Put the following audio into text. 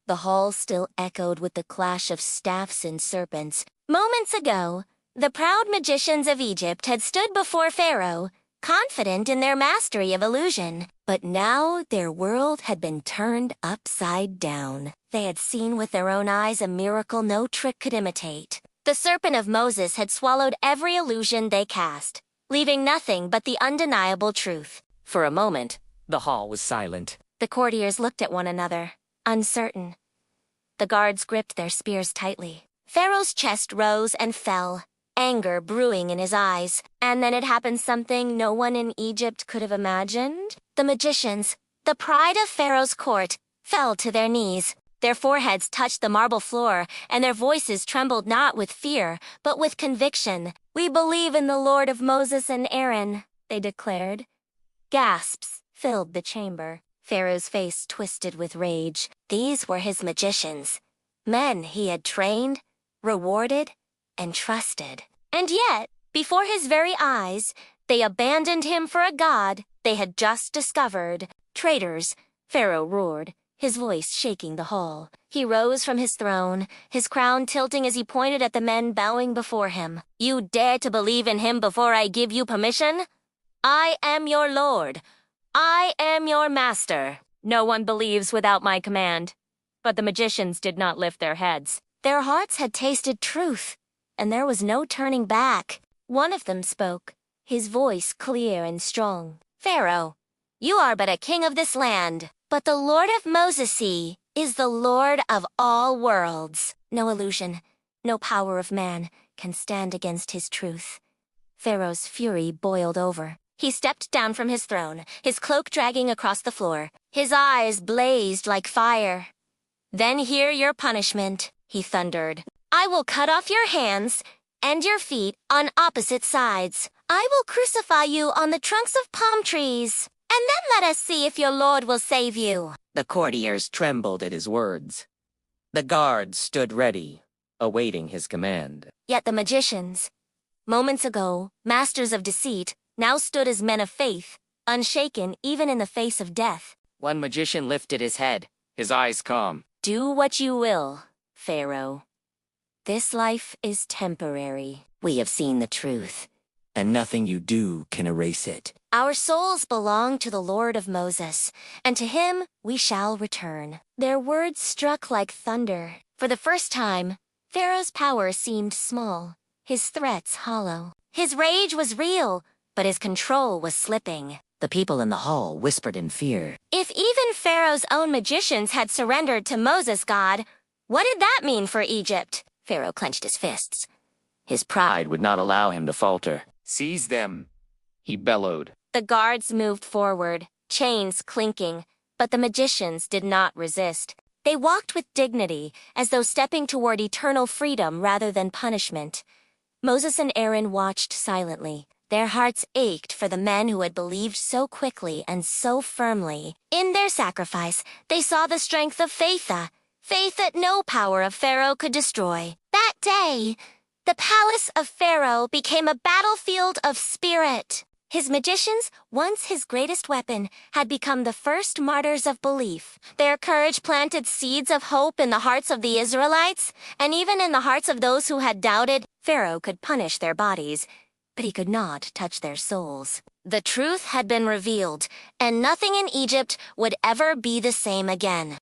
The hall still echoed with the clash of staffs and serpents. Moments ago, the proud magicians of Egypt had stood before Pharaoh, confident in their mastery of illusion. But now their world had been turned upside down. They had seen with their own eyes a miracle no trick could imitate. The serpent of Moses had swallowed every illusion they cast, leaving nothing but the undeniable truth. For a moment, the hall was silent. The courtiers looked at one another, uncertain. The guards gripped their spears tightly. Pharaoh's chest rose and fell, anger brewing in his eyes. And then it happened something no one in Egypt could have imagined. The magicians, the pride of Pharaoh's court, fell to their knees. Their foreheads touched the marble floor, and their voices trembled not with fear, but with conviction. "We believe in the Lord of Moses and Aaron," they declared. Gasps filled the chamber. Pharaoh's face twisted with rage. These were his magicians, men he had trained, rewarded, and trusted. And yet, before his very eyes, they abandoned him for a god they had just discovered. "Traitors," Pharaoh roared, his voice shaking the hall. He rose from his throne, his crown tilting as he pointed at the men bowing before him. "You dare to believe in him before I give you permission? I am your lord. I am your master." "No one believes without my command." But the magicians did not lift their heads. Their hearts had tasted truth, and there was no turning back. One of them spoke, his voice clear and strong. "Pharaoh, you are but a king of this land, but the Lord of Moses is the Lord of all worlds. No illusion, no power of man can stand against his truth." Pharaoh's fury boiled over. He stepped down from his throne, his cloak dragging across the floor. His eyes blazed like fire. "Then hear your punishment," he thundered. "I will cut off your hands and your feet on opposite sides. I will crucify you on the trunks of palm trees, and then let us see if your Lord will save you." The courtiers trembled at his words. The guards stood ready, awaiting his command. Yet the magicians, moments ago masters of deceit, now stood as men of faith, unshaken even in the face of death. One magician lifted his head, his eyes calm. "Do what you will, Pharaoh. This life is temporary. We have seen the truth, And nothing you do can erase it. Our souls belong to the Lord of Moses, and to him we shall return." Their words struck like thunder. For the first time, Pharaoh's power seemed small, his threats hollow. His rage was real, but his control was slipping. The people in the hall whispered in fear. If even Pharaoh's own magicians had surrendered to Moses' God, what did that mean for Egypt? Pharaoh clenched his fists. His pride Would not allow him to falter. "Seize them," he bellowed. The guards moved forward, chains clinking, but the magicians did not resist. They walked with dignity, as though stepping toward eternal freedom rather than punishment. Moses and Aaron watched silently. Their hearts ached for the men who had believed so quickly and so firmly. In their sacrifice, they saw the strength of faith that no power of Pharaoh could destroy. That day, the palace of Pharaoh became a battlefield of spirit. His magicians, once his greatest weapon, had become the first martyrs of belief. Their courage planted seeds of hope in the hearts of the Israelites, and even in the hearts of those who had doubted. Pharaoh could punish their bodies, but he could not touch their souls. The truth had been revealed, and nothing in Egypt would ever be the same again.